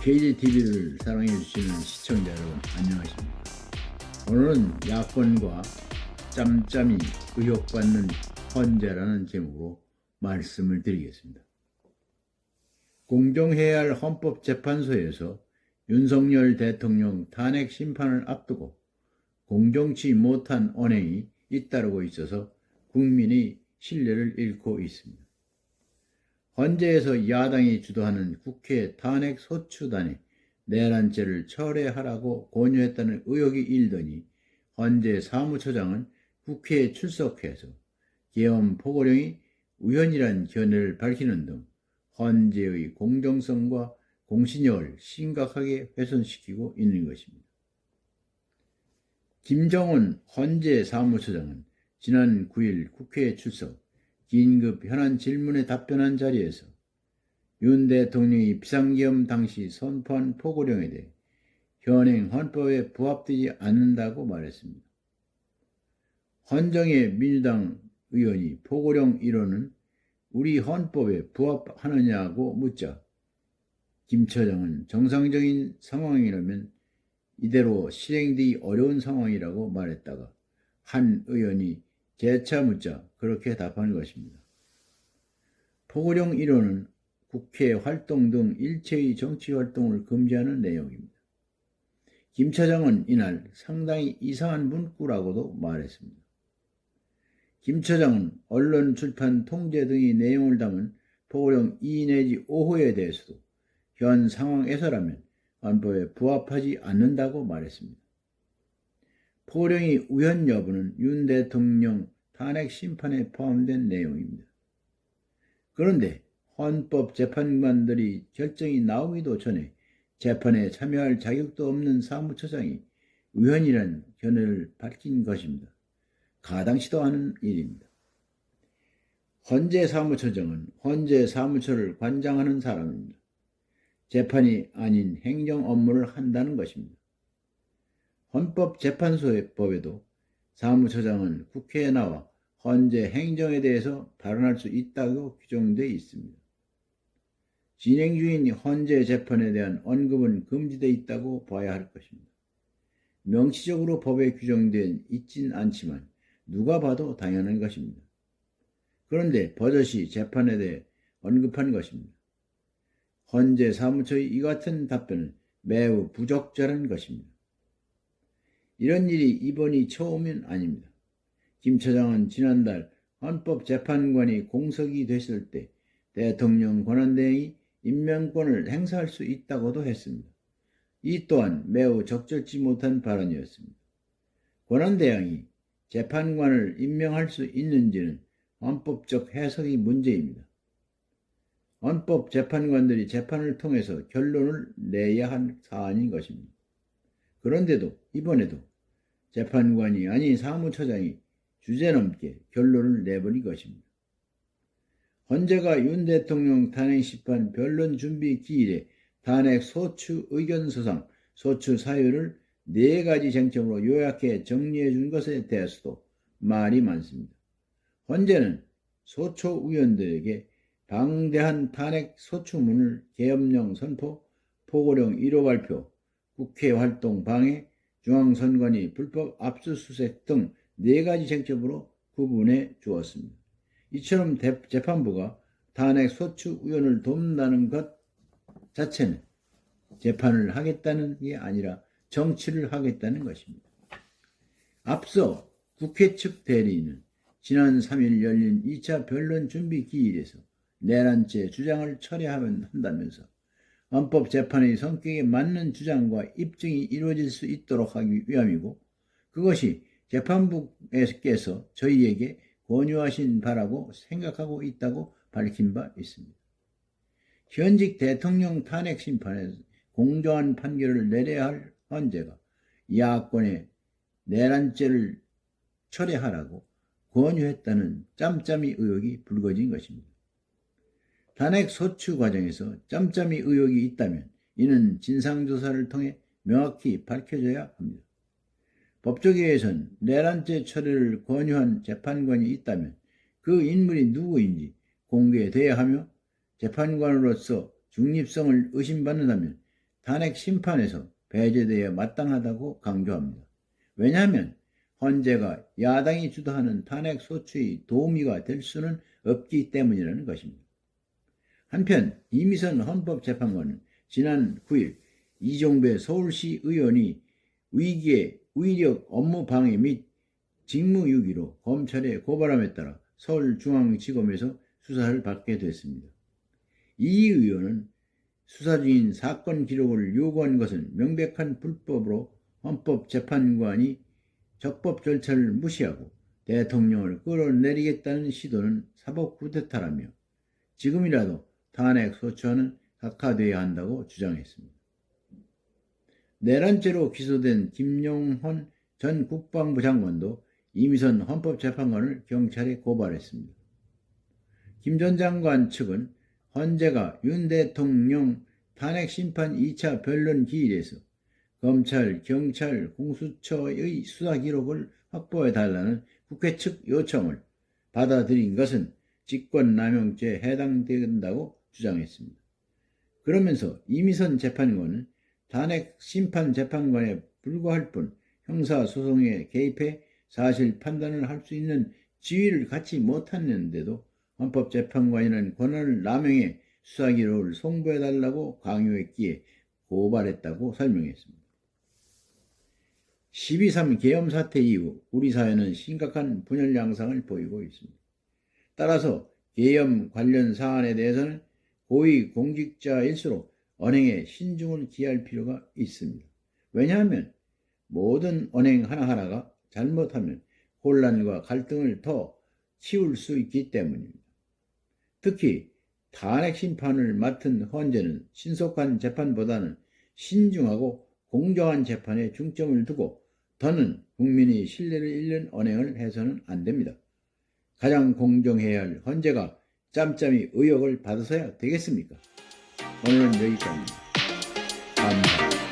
KGTV를 사랑해주시는 시청자 여러분, 안녕하십니까. 오늘은 야권과 짬짬이 의혹받는 헌재라는 제목으로 말씀을 드리겠습니다. 공정해야 할 헌법재판소에서 윤석열 대통령 탄핵 심판을 앞두고 공정치 못한 언행이 잇따르고 있어서 국민의 신뢰를 잃고 있습니다. 헌재에서 야당이 주도하는 국회 탄핵 소추단이 내란죄를 철회하라고 권유했다는 의혹이 일더니 헌재 사무처장은 국회에 출석해서 계엄 포고령이 우연이란 견해를 밝히는 등 헌재의 공정성과 공신력을 심각하게 훼손시키고 있는 것입니다. 김정은 헌재 사무처장은 지난 9일 국회에 출석 긴급 현안 질문에 답변한 자리에서 윤 대통령이 비상계엄 당시 선포한 포고령에 대해 현행 헌법에 부합되지 않는다고 말했습니다. 헌정의 민주당 의원이 포고령 1호는 우리 헌법에 부합하느냐고 묻자 김 처장은 정상적인 상황이라면 이대로 실행되기 어려운 상황이라고 말했다가 한 의원이 재차 묻자 그렇게 답하는 것입니다. 포고령 1호는 국회 활동 등 일체의 정치 활동을 금지하는 내용입니다. 김 처장은 이날 상당히 이상한 문구라고도 말했습니다. 김 처장은 언론 출판 통제 등의 내용을 담은 포고령 2 내지 5호에 대해서도 현 상황에서라면 헌법에 부합하지 않는다고 말했습니다. 포고령의 우연 여부는 윤 대통령 탄핵 심판에 포함된 내용입니다. 그런데 헌법재판관들이 결정이 나오기도 전에 재판에 참여할 자격도 없는 사무처장이 우연이란 견해를 밝힌 것입니다. 가당치도 않은 일입니다. 헌재 사무처장은 헌재 사무처를 관장하는 사람입니다. 재판이 아닌 행정 업무를 한다는 것입니다. 헌법재판소법에도 사무처장은 국회에 나와 헌재 행정에 대해서 발언할 수 있다고 규정되어 있습니다. 진행 중인 헌재 재판에 대한 언급은 금지되어 있다고 봐야 할 것입니다. 명시적으로 법에 규정되어 있진 않지만 누가 봐도 당연한 것입니다. 그런데 버젓이 재판에 대해 언급한 것입니다. 헌재 사무처의 이 같은 답변은 매우 부적절한 것입니다. 이런 일이 이번이 처음은 아닙니다. 김 처장은 지난달 헌법재판관이 공석이 됐을 때 대통령 권한대행이 임명권을 행사할 수 있다고도 했습니다. 이 또한 매우 적절치 못한 발언이었습니다. 권한대행이 재판관을 임명할 수 있는지는 헌법적 해석의 문제입니다. 헌법재판관들이 재판을 통해서 결론을 내야 한 사안인 것입니다. 그런데도 이번에도 재판관이 아닌 사무처장이 주제넘게 결론을 내버린 것입니다. 헌재가 윤 대통령 탄핵 심판 변론 준비 기일에 탄핵 소추 의견서상 소추 사유를 4가지 쟁점으로 요약해 정리해 준 것에 대해서도 말이 많습니다. 헌재는 소초 의원들에게 방대한 탄핵 소추문을 계엄령 선포, 포고령 1호 발표, 국회 활동 방해, 중앙선관위 불법 압수수색 등 4가지 쟁점으로 구분해 주었습니다. 이처럼 재판부가 탄핵 소추 의원을 돕는다는 것 자체는 재판을 하겠다는 게 아니라 정치를 하겠다는 것입니다. 앞서 국회 측 대리인은 지난 3일 열린 2차 변론 준비 기일에서 내란죄 주장을 철회한다면서 헌법재판의 성격에 맞는 주장과 입증이 이루어질 수 있도록 하기 위함이고 그것이 재판부께서 저희에게 권유하신 바라고 생각하고 있다고 밝힌 바 있습니다. 현직 대통령 탄핵 심판에 공정한 판결을 내려야 할 헌재가 야권의 내란죄를 철회하라고 권유했다는 짬짬이 의혹이 불거진 것입니다. 탄핵 소추 과정에서 짬짬이 의혹이 있다면 이는 진상조사를 통해 명확히 밝혀져야 합니다. 법조계에선 내란죄 처리를 권유한 재판관이 있다면 그 인물이 누구인지 공개돼야 하며 재판관으로서 중립성을 의심받는다면 탄핵 심판에서 배제되어 마땅하다고 강조합니다. 왜냐하면 헌재가 야당이 주도하는 탄핵 소추의 도우미가 될 수는 없기 때문이라는 것입니다. 한편 이미선 헌법재판관은 지난 9일 이종배 서울시 의원이 위기에 위력 업무방해 및 직무유기로 검찰에 고발함에 따라 서울중앙지검에서 수사를 받게 됐습니다. 이 의원은 수사 중인 사건 기록을 요구한 것은 명백한 불법으로 헌법재판관이 적법 절차를 무시하고 대통령을 끌어내리겠다는 시도는 사법 쿠데타라며 지금이라도 탄핵 소추안은 각하되어야 한다고 주장했습니다. 내란죄로 기소된 김용헌 전 국방부 장관도 이미선 헌법재판관을 경찰에 고발했습니다. 김 전 장관 측은 헌재가 윤 대통령 탄핵 심판 2차 변론 기일에서 검찰, 경찰, 공수처의 수사 기록을 확보해달라는 국회 측 요청을 받아들인 것은 직권남용죄에 해당된다고 주장했습니다. 그러면서 이미선 재판관은 탄핵 심판 재판관에 불과할 뿐 형사소송에 개입해 사실 판단을 할 수 있는 지위를 갖지 못했는데도 헌법재판관이라는 권한을 남용해 수사기록을 송부해달라고 강요했기에 고발했다고 설명했습니다. 12.3 계엄 사태 이후 우리 사회는 심각한 분열 양상을 보이고 있습니다. 따라서 계엄 관련 사안에 대해서는 고위 공직자일수록 언행에 신중을 기할 필요가 있습니다. 왜냐하면 모든 언행 하나하나가 잘못하면 혼란과 갈등을 더 키울 수 있기 때문입니다. 특히 탄핵 심판을 맡은 헌재는 신속한 재판보다는 신중하고 공정한 재판에 중점을 두고 더는 국민의 신뢰를 잃는 언행을 해서는 안 됩니다. 가장 공정해야 할 헌재가 짬짬이 의혹을 받아서야 되겠습니까? 오늘은 여기까지입니다. 감사합니다.